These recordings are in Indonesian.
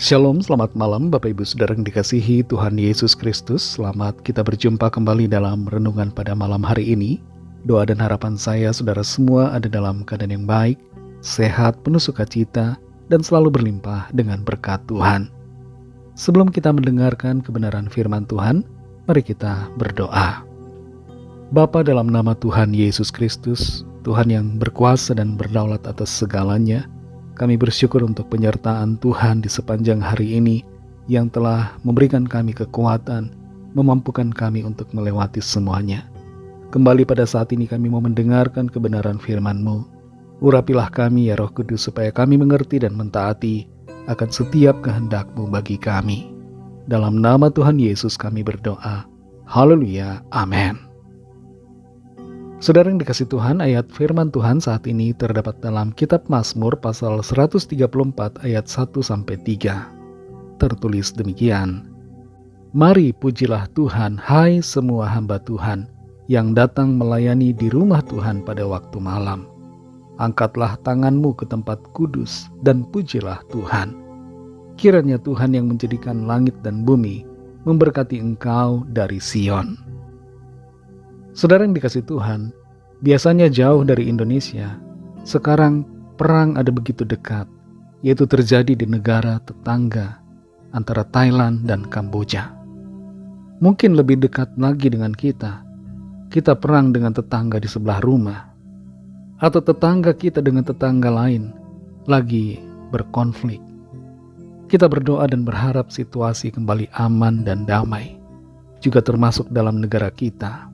Shalom, selamat malam Bapak Ibu Saudara yang dikasihi Tuhan Yesus Kristus. Selamat kita berjumpa kembali dalam renungan pada malam hari ini. Doa dan harapan saya saudara semua ada dalam keadaan yang baik, sehat, penuh sukacita, dan selalu berlimpah dengan berkat Tuhan. Sebelum kita mendengarkan kebenaran firman Tuhan, mari kita berdoa. Bapa, dalam nama Tuhan Yesus Kristus, Tuhan yang berkuasa dan berdaulat atas segalanya, kami bersyukur untuk penyertaan Tuhan di sepanjang hari ini yang telah memberikan kami kekuatan, memampukan kami untuk melewati semuanya. Kembali pada saat ini kami mau mendengarkan kebenaran firman-Mu. Urapilah kami ya Roh Kudus supaya kami mengerti dan mentaati akan setiap kehendak-Mu bagi kami. Dalam nama Tuhan Yesus kami berdoa. Haleluya. Amin. Saudara yang dikasih Tuhan, ayat firman Tuhan saat ini terdapat dalam kitab Mazmur pasal 134 ayat 1-3. Tertulis demikian. Mari pujilah Tuhan, hai semua hamba Tuhan, yang datang melayani di rumah Tuhan pada waktu malam. Angkatlah tanganmu ke tempat kudus dan pujilah Tuhan. Kiranya Tuhan yang menjadikan langit dan bumi memberkati engkau dari Sion. Saudara yang dikasih Tuhan, biasanya jauh dari Indonesia, sekarang perang ada begitu dekat, yaitu terjadi di negara tetangga antara Thailand dan Kamboja. Mungkin lebih dekat lagi dengan kita perang dengan tetangga di sebelah rumah, atau tetangga kita dengan tetangga lain lagi berkonflik. Kita berdoa dan berharap situasi kembali aman dan damai, juga termasuk dalam negara kita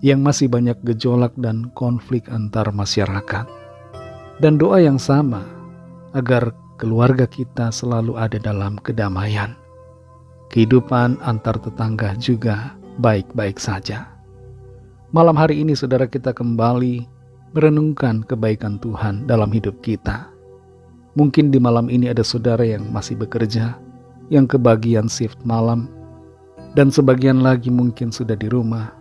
yang masih banyak gejolak dan konflik antar masyarakat. Dan doa yang sama agar keluarga kita selalu ada dalam kedamaian. Kehidupan antar tetangga juga baik-baik saja. Malam hari ini saudara kita kembali merenungkan kebaikan Tuhan dalam hidup kita. Mungkin di malam ini ada saudara yang masih bekerja, yang kebagian shift malam, dan sebagian lagi mungkin sudah di rumah.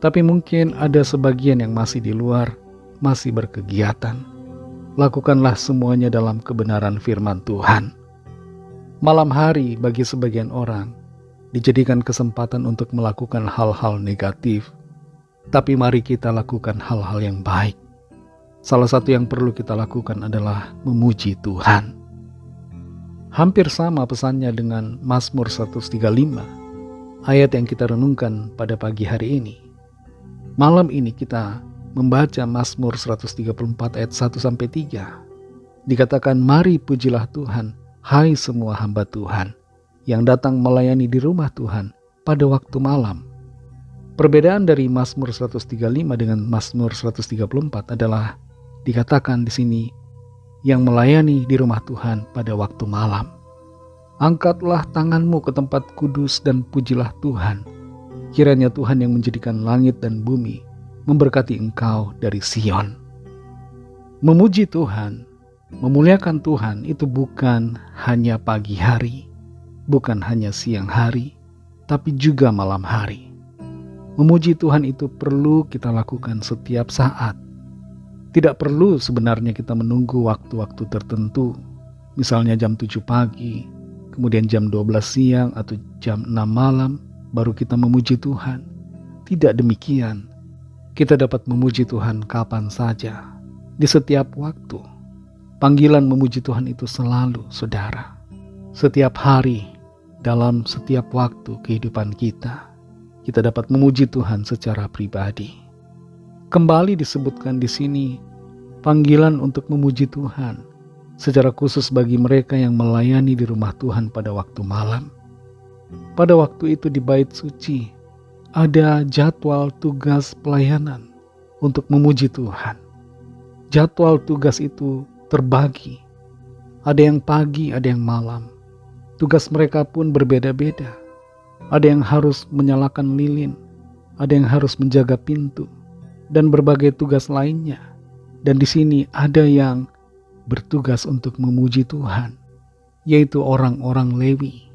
Tapi mungkin ada sebagian yang masih di luar, masih berkegiatan. Lakukanlah semuanya dalam kebenaran firman Tuhan. Malam hari bagi sebagian orang dijadikan kesempatan untuk melakukan hal-hal negatif. Tapi mari kita lakukan hal-hal yang baik. Salah satu yang perlu kita lakukan adalah memuji Tuhan. Hampir sama pesannya dengan Mazmur 135, ayat yang kita renungkan pada pagi hari ini. Malam ini kita membaca Mazmur 134 ayat 1-3. Dikatakan, mari pujilah Tuhan, hai semua hamba Tuhan, yang datang melayani di rumah Tuhan pada waktu malam. Perbedaan dari Mazmur 135 dengan Mazmur 134 adalah dikatakan di sini, yang melayani di rumah Tuhan pada waktu malam. Angkatlah tanganmu ke tempat kudus dan pujilah Tuhan. Kiranya Tuhan yang menjadikan langit dan bumi memberkati engkau dari Sion. Memuji Tuhan, memuliakan Tuhan itu bukan hanya pagi hari, bukan hanya siang hari, tapi juga malam hari. Memuji Tuhan itu perlu kita lakukan setiap saat. Tidak perlu sebenarnya kita menunggu waktu-waktu tertentu, misalnya jam 7 pagi, kemudian jam 12 siang atau jam 6 malam, baru kita memuji Tuhan. Tidak demikian. Kita dapat memuji Tuhan kapan saja, di setiap waktu. Panggilan memuji Tuhan itu selalu, saudara. Setiap hari, dalam setiap waktu kehidupan kita dapat memuji Tuhan secara pribadi. Kembali disebutkan di sini, panggilan untuk memuji Tuhan secara khusus bagi mereka yang melayani di rumah Tuhan pada waktu malam. Pada waktu itu di bait suci, ada jadwal tugas pelayanan untuk memuji Tuhan. Jadwal tugas itu terbagi. Ada yang pagi, ada yang malam. Tugas mereka pun berbeda-beda. Ada yang harus menyalakan lilin, ada yang harus menjaga pintu, dan berbagai tugas lainnya. Dan di sini ada yang bertugas untuk memuji Tuhan, yaitu orang-orang Lewi.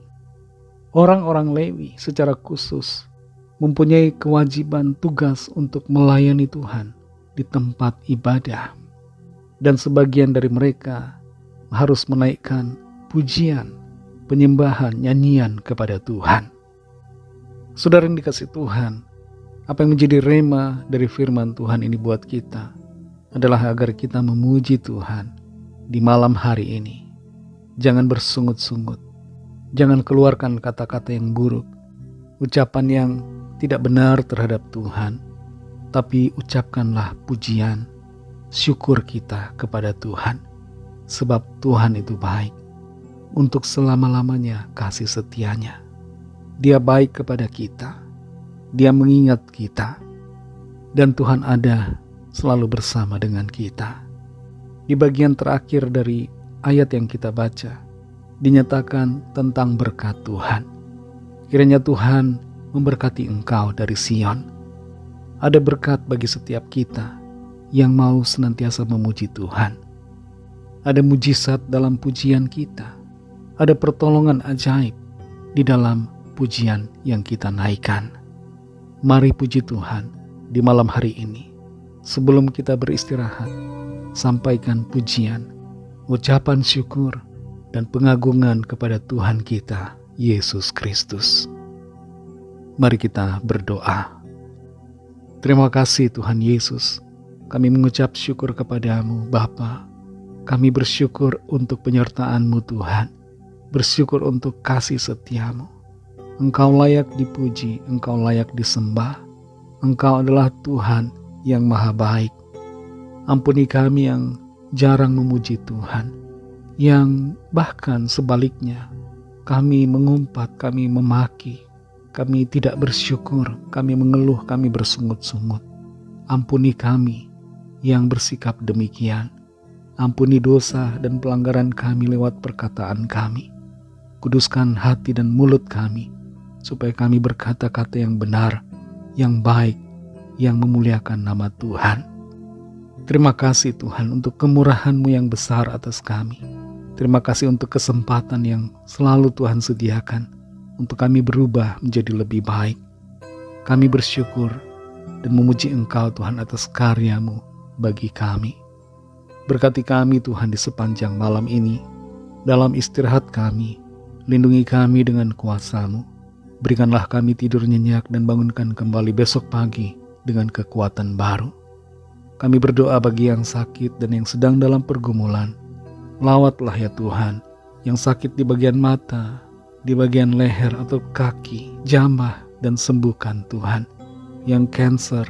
Orang-orang Lewi secara khusus mempunyai kewajiban tugas untuk melayani Tuhan di tempat ibadah. Dan sebagian dari mereka harus menaikkan pujian penyembahan, nyanyian kepada Tuhan. Saudara yang dikasih Tuhan, apa yang menjadi rema dari firman Tuhan ini buat kita adalah agar kita memuji Tuhan di malam hari ini. Jangan bersungut-sungut, jangan keluarkan kata-kata yang buruk, ucapan yang tidak benar terhadap Tuhan, tapi ucapkanlah pujian, syukur kita kepada Tuhan, sebab Tuhan itu baik. Untuk selama-lamanya kasih setianya. Dia baik kepada kita, Dia mengingat kita, dan Tuhan ada selalu bersama dengan kita. Di bagian terakhir dari ayat yang kita baca, dinyatakan tentang berkat Tuhan. Kiranya Tuhan memberkati engkau dari Sion. Ada berkat bagi setiap kita yang mau senantiasa memuji Tuhan. Ada mujizat dalam pujian kita. Ada pertolongan ajaib di dalam pujian yang kita naikkan. Mari puji Tuhan di malam hari ini. Sebelum kita beristirahat, sampaikan pujian, ucapan syukur, dan pengagungan kepada Tuhan kita, Yesus Kristus. Mari kita berdoa. Terima kasih Tuhan Yesus. Kami mengucap syukur kepadamu Bapa. Kami bersyukur untuk penyertaan-Mu Tuhan. Bersyukur untuk kasih setiamu. Engkau layak dipuji, Engkau layak disembah. Engkau adalah Tuhan yang maha baik. Ampuni kami yang jarang memuji Tuhan, yang bahkan sebaliknya kami mengumpat, kami memaki, kami tidak bersyukur, kami mengeluh, kami bersungut-sungut. Ampuni kami yang bersikap demikian. Ampuni dosa dan pelanggaran kami lewat perkataan kami. Kuduskan hati dan mulut kami, supaya kami berkata-kata yang benar, yang baik, yang memuliakan nama Tuhan. Terima kasih Tuhan untuk kemurahan-Mu yang besar atas kami. Terima kasih untuk kesempatan yang selalu Tuhan sediakan untuk kami berubah menjadi lebih baik. Kami bersyukur dan memuji Engkau Tuhan atas karya-Mu bagi kami. Berkati kami Tuhan di sepanjang malam ini, dalam istirahat kami. Lindungi kami dengan kuasa-Mu. Berikanlah kami tidur nyenyak dan bangunkan kembali besok pagi dengan kekuatan baru. Kami berdoa bagi yang sakit dan yang sedang dalam pergumulan. Lawatlah ya Tuhan, yang sakit di bagian mata, di bagian leher atau kaki, jamah dan sembuhkan Tuhan. Yang cancer,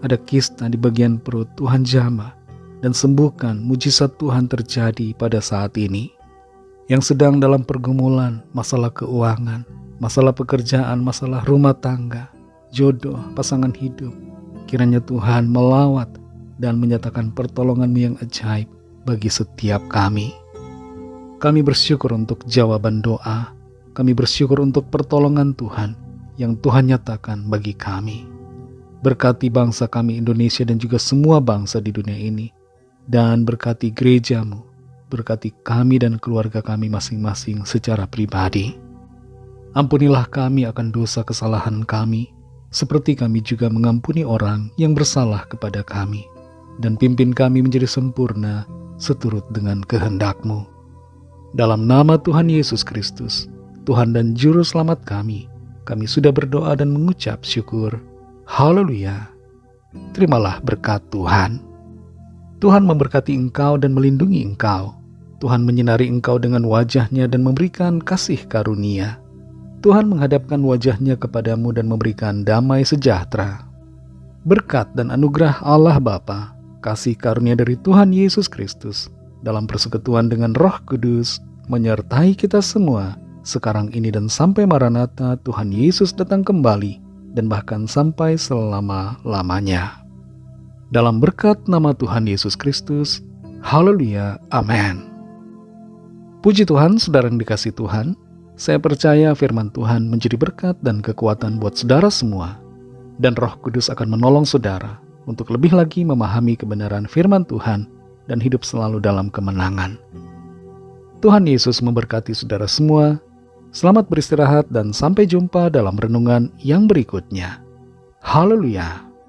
ada kista di bagian perut, Tuhan jamah dan sembuhkan. Mujizat Tuhan terjadi pada saat ini. Yang sedang dalam pergumulan, masalah keuangan, masalah pekerjaan, masalah rumah tangga, jodoh, pasangan hidup, kiranya Tuhan melawat dan menyatakan pertolongan-Mu yang ajaib bagi setiap kami. Kami bersyukur untuk jawaban doa, kami bersyukur untuk pertolongan Tuhan yang Tuhan nyatakan bagi kami. Berkati bangsa kami Indonesia dan juga semua bangsa di dunia ini, dan berkati gereja-Mu. Berkati kami dan keluarga kami masing-masing secara pribadi. Ampunilah kami akan dosa kesalahan kami, seperti kami juga mengampuni orang yang bersalah kepada kami. Dan pimpin kami menjadi sempurna seturut dengan kehendak-Mu. Dalam nama Tuhan Yesus Kristus, Tuhan dan Juru Selamat kami sudah berdoa dan mengucap syukur. Haleluya. Terimalah berkat Tuhan. Tuhan memberkati engkau dan melindungi engkau. Tuhan menyinari engkau dengan wajah-Nya dan memberikan kasih karunia. Tuhan menghadapkan wajah-Nya kepadamu dan memberikan damai sejahtera. Berkat dan anugerah Allah Bapa, kasih karunia dari Tuhan Yesus Kristus, dalam persekutuan dengan Roh Kudus, menyertai kita semua, sekarang ini dan sampai Maranatha Tuhan Yesus datang kembali, dan bahkan sampai selama-lamanya. Dalam berkat nama Tuhan Yesus Kristus, haleluya, amin. Puji Tuhan, saudara yang dikasih Tuhan, saya percaya firman Tuhan menjadi berkat dan kekuatan buat saudara semua, dan Roh Kudus akan menolong saudara untuk lebih lagi memahami kebenaran firman Tuhan dan hidup selalu dalam kemenangan. Tuhan Yesus memberkati saudara semua. Selamat beristirahat dan sampai jumpa dalam renungan yang berikutnya. Haleluya.